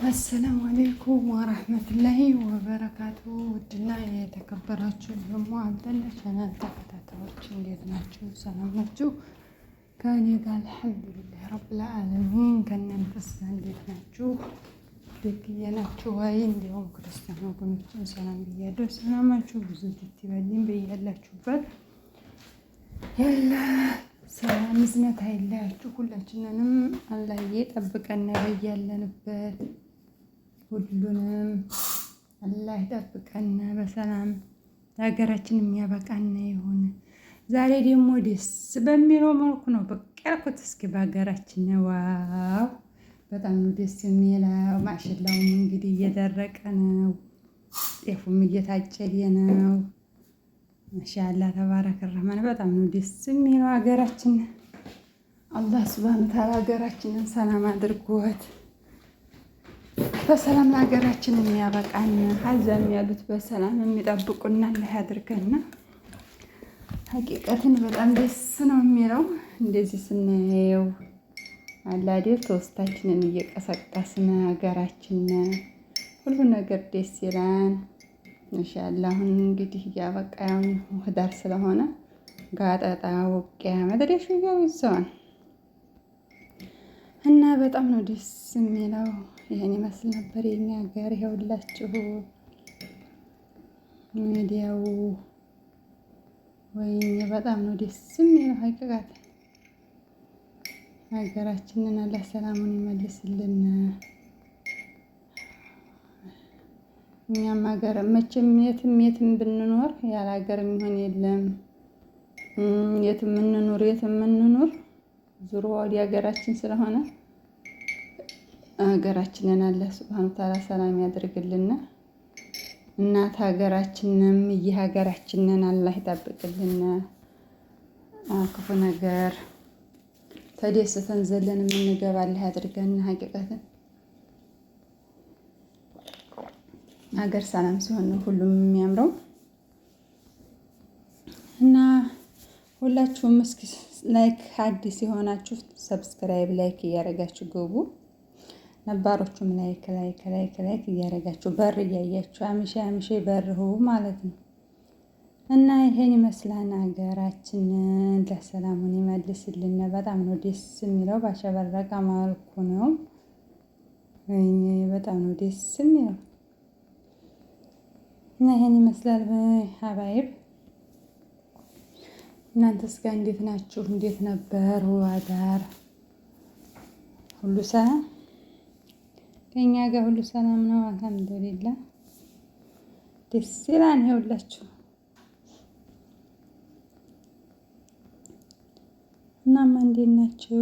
አሰላሙ አሌይኩም ወረህመቱላሂ ወበረካቱ። ውድና የተከበራችሁ ደግሞ አብደላ ቻናል ተከታታዮች እንዴት ናችሁ? ሰላም ናችሁ? ከእኔ ጋር አልሐምዱሊላህ ረብል ዓለሚን። ከእናንተስ እንዴት ናችሁ? ደግዬ ናችሁ ወይ? እንዲሁም ክርስቲያን ወገኖችን ሰላም ብያለሁ። ሰላማችሁ ብዙ ትትበልኝ በያላችሁበት ያለ ሰላም እዝነት አይለያችሁ። ሁላችንንም አላህዬ ጠብቀን በያለንበት ሁሉንም አላህ ይጠብቀን በሰላም ለሀገራችን የሚያበቃን ይሁን። ዛሬ ደግሞ ደስ በሚለው መልኩ ነው ብቅ ያልኩት። እስኪ በሀገራችን ዋው በጣም ነው ደስ የሚለው። ማሽላውም እንግዲህ እየደረቀ ነው፣ ጤፉም እየታጨደ ነው። ማሻአላ ተባረከ ረህማን። በጣም ነው ደስ የሚለው ሀገራችን። አላህ ሱብሃነሁ ወተዓላ ሀገራችንን ሰላም አድርጎት በሰላም ለሀገራችን የሚያበቃን ሀዘን ያሉት በሰላም የሚጠብቁና አላህ ያድርገና። ሀቂቀትን በጣም ደስ ነው የሚለው እንደዚህ ስናየው አላዴር ተወስታችንን እየቀሰቀስን ሀገራችን ሁሉ ነገር ደስ ይላል። ኢንሻአላህ አሁን እንግዲህ እያበቃ ያው ህዳር ስለሆነ ጋጠጣ ውቂያ መድረሻ ይዘዋል እና በጣም ነው ደስ የሚለው። ይሄን ይመስል ነበር የኛ ሀገር። ይኸውላችሁ ሚዲያው ወይ በጣም ነው ደስ የሚለው። ሀቂቃት ሀገራችንን አላህ ሰላሙን ይመልስልን። እኛም ሀገር መቼም የትም ብንኖር ያለ ሀገር የሚሆን የለም። የትም እንኑር ዙሮ ወዲ ሀገራችን ስለሆነ ሀገራችንን አላህ ሱብሃነሁ ወተዓላ ሰላም ያድርግልን። እናት ሀገራችንም ሀገራችንን አላህ ይጠብቅልን። ክፉ ነገር ተደስተን ዘለን የምንገባ አላህ ያድርገን። ሀቂቀትን ሀገር ሰላም ሲሆን ነው ሁሉም የሚያምረው እና ሁላችሁም እስኪ ላይክ አዲስ የሆናችሁ ሰብስክራይብ ላይክ እያደረጋችሁ ግቡ። ነባሮቹም ላይክ እያደረጋችሁ በር እያያችሁ አምሼ በርሁ ማለት ነው እና ይሄን ይመስላል ሀገራችንን። ለሰላሙን ይመልስልን። በጣም ነው ደስ የሚለው። ባሸበረቀ መልኩ ነው። በጣም ነው ደስ የሚለው እና ይሄን ይመስላል ሀባይብ። እናንተስ ጋር እንዴት ናችሁ? እንዴት ነበር አዳር? ሁሉ ሰላም? ከኛ ጋር ሁሉ ሰላም ነው አልሐምዱሊላህ። ደስ ይላል። ይኸውላችሁ እናማ እንዴት ናችሁ?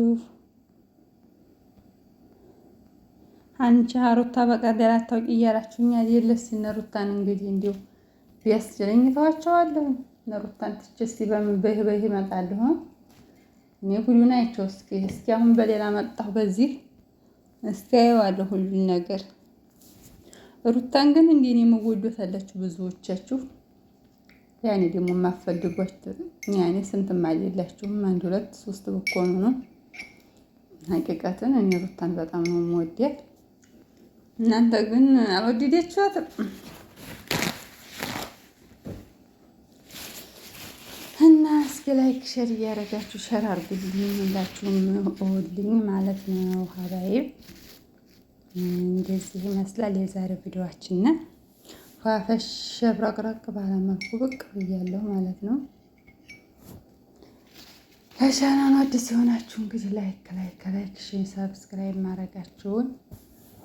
አንቺ ሩታ በቀደም አታውቂ እያላችሁኛል። የለስ እነ ሩታን እንግዲህ እንዲሁ ቢያስችለኝ ተዋቸዋለሁ። እነ ሩታን ትቼ እስኪ በምን በይህ እመጣለሁ። እኔ ሁሉን አይቼው እስኪ አሁን በሌላ መጣሁ። በዚህ እስኪ አየዋለሁ ሁሉን ነገር። ሩታን ግን እንዲህ እኔ የምወዷታላችሁ ብዙዎቻችሁ፣ ያኔ ደግሞ የማትፈልጓችሁ ያኔ ስንትም አይደላችሁም። 1 2 3 ብኮኑ ነው። ሀቂቀትን እኔ ሩታን በጣም ነው የምወዳት። እናንተ ግን አልወደዳችኋትም እና እስኪ ላይክ ሼር እያደረጋችሁ ሼር አድርጉልኝ። ሁላችሁም እወልኝ ማለት ነው ሀባይብ። እንደዚህ ይመስላል የዛሬው ቪዲዮአችን። ፋፈሽ ብረቅረቅ ባለመልኩ ብቅ ብያለሁ ማለት ነው። ለቻናሉ አዲስ የሆናችሁ እንግዲህ ላይክ ሼር ሰብስክራይብ ማድረጋችሁን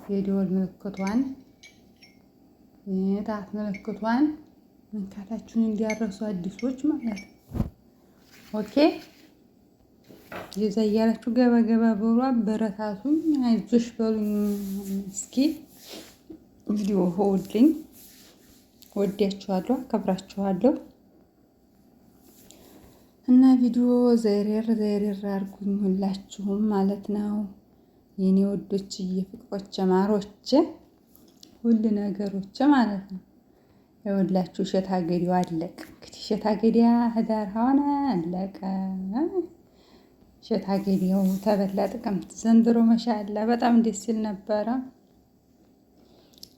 የደወል ምልክቷን የጣት ምልክቷን መንካታችሁን እንዲያረሱ አዲሶች ማለት ነው። ኦኬ የዛ እያላችሁ ገባ ብሎ አበረታቱኝ፣ አይዞሽ በሉኝ። እስኪ ቪዲዮ ሆልኝ። ወዲያችኋለሁ፣ አከብራችኋለሁ እና ቪዲዮ ዘይሬር አድርጉኝ ሁላችሁም ማለት ነው። የኔ ወዶች የፍቅሮች ማሮች ሁሉ ነገሮች ማለት ነው። የወላችሁ እሸት አገዲው አለቀ። እንግዲህ እሸት አገዲያ ህዳር ሆነ አለቀ። እሸት አገዲው ተበላ ጥቅምት። ዘንድሮ ማሻአላ በጣም ደስ ይል ነበረ።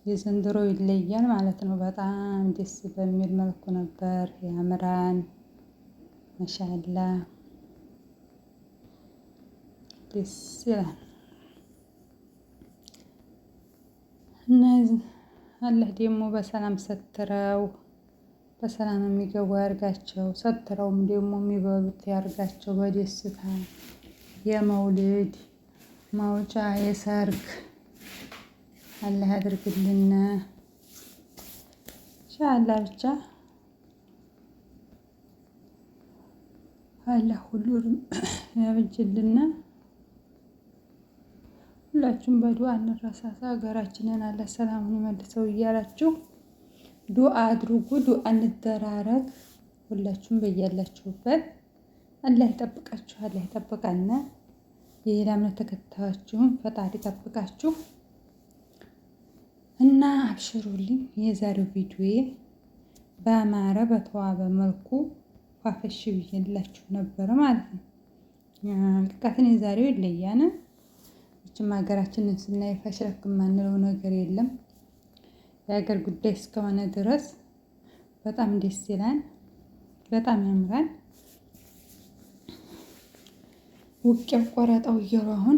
የዘንድሮ ይለያል ማለት ነው። በጣም ደስ በሚል መልኩ ነበር ያምራን። ማሻአላ ደስ ይላል። እና አላህ ደግሞ በሰላም ሰትረው በሰላም የሚገቡ ያርጋቸው። ሰትረውም ደግሞ የሚበሉት ያርጋቸው በደስታ የመውሊድ ማውጫ የሰርግ አላህ ያድርግልን። ኢንሻአላህ ብቻ አላህ ሁሉንም ያብጅልና። ሁላችሁም በዱዓ እንረሳሳ። ሀገራችንን አላህ ሰላሙን ይመልሰው እያላችሁ ዱዓ አድርጉ። ዱዓ እንደራረግ። ሁላችሁም በያላችሁበት አላህ ይጠብቃችሁ፣ አላህ ይጠብቃና። የሌላ እምነት ተከታዮችም ፈጣሪ ይጠብቃችሁ እና አብሽሩልኝ። የዛሬው ቪዲዮ በአማረ በተዋበ መልኩ ፋፈሽ ብዬላችሁ ነበር ማለት ነው። ልቃትን የዛሬው ይለያነ። እችም ሀገራችንን ስናይ ፈሽረክ የማንለው ነገር የለም። የሀገር ጉዳይ እስከሆነ ድረስ በጣም ደስ ይላል፣ በጣም ያምራል። ውቅያው ቆረጣው እየሩ አሁን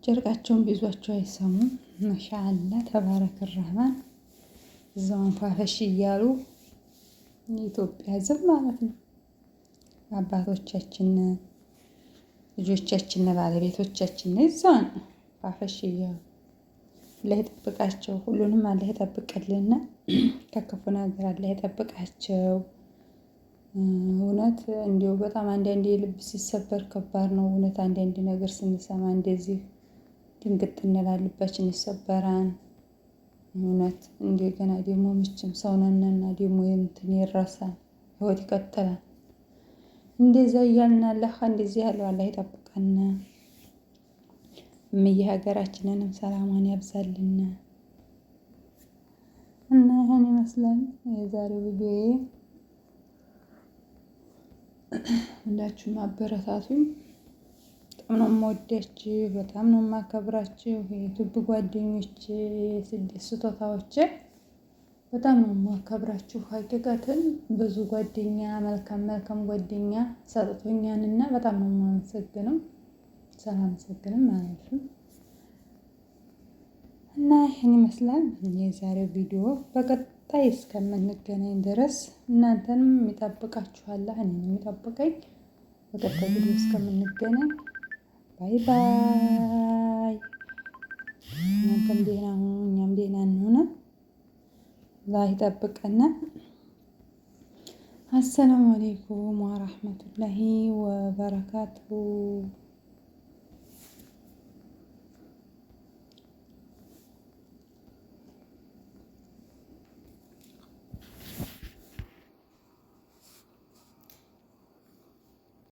ጨርቃቸውን ቢዟቸው አይሰሙም። ማሻአላ ተባረከ ረህማን። እዛውን ፋፈሽ እያሉ የኢትዮጵያ ሕዝብ ማለት ነው። አባቶቻችን፣ ልጆቻችን፣ ባለቤቶቻችን እዛውን ፋፈሽ እያሉ አላህ ይጠብቃቸው። ሁሉንም አላህ ይጠብቅልና ከክፉ ነገር አላህ ይጠብቃቸው። እውነት እንዲሁ በጣም አንዳንዴ ልብ ሲሰበር ከባድ ነው። እውነት አንዳንድ ነገር ስንሰማ እንደዚህ ድንግጥ እንላለን፣ ልባችን ይሰበራል። እውነት እንደገና ደግሞ ምችም ሰው ነንና ደግሞ እንትን ይረሳል፣ ህይወት ይቀጥላል። እንደዛ እያልን አላህ እንደዚህ ያለው አላህ ይጠብቀን። እምዬ ሀገራችንንም ሰላሟን ያብዛልን እና ይሄን ይመስላል የዛሬው ቪዲዮ። ሁላችሁም አበረታቱኝ። በጣም ነው የምወዳችሁ፣ በጣም ነው የማከብራችሁ። የዩቲዩብ ጓደኞቼ፣ የስደት ስጦታዎቼ በጣም ነው የማከብራችሁ። ሀቂቀትን ብዙ ጓደኛ መልካም ጓደኛ ሰጥቶኛልና በጣም ነው የማመሰግነው። ሳላመሰግንም ማለት ነው። እና ይሄን ይመስላል የዛሬው ቪዲዮ። በቀጣይ እስከምንገናኝ ድረስ እናንተንም ይጠብቃችኋል፣ እኔንም የሚጠብቀኝ። በቀጣይ ቪዲዮ እስከምንገናኝ ባይ ባይ። እናንተም ደህና ሁኑ፣ እኛም ደህና እንሁን። አላህ ይጠብቀና። አሰላሙ አለይኩም ወራህመቱላሂ ወበረካቱሁ።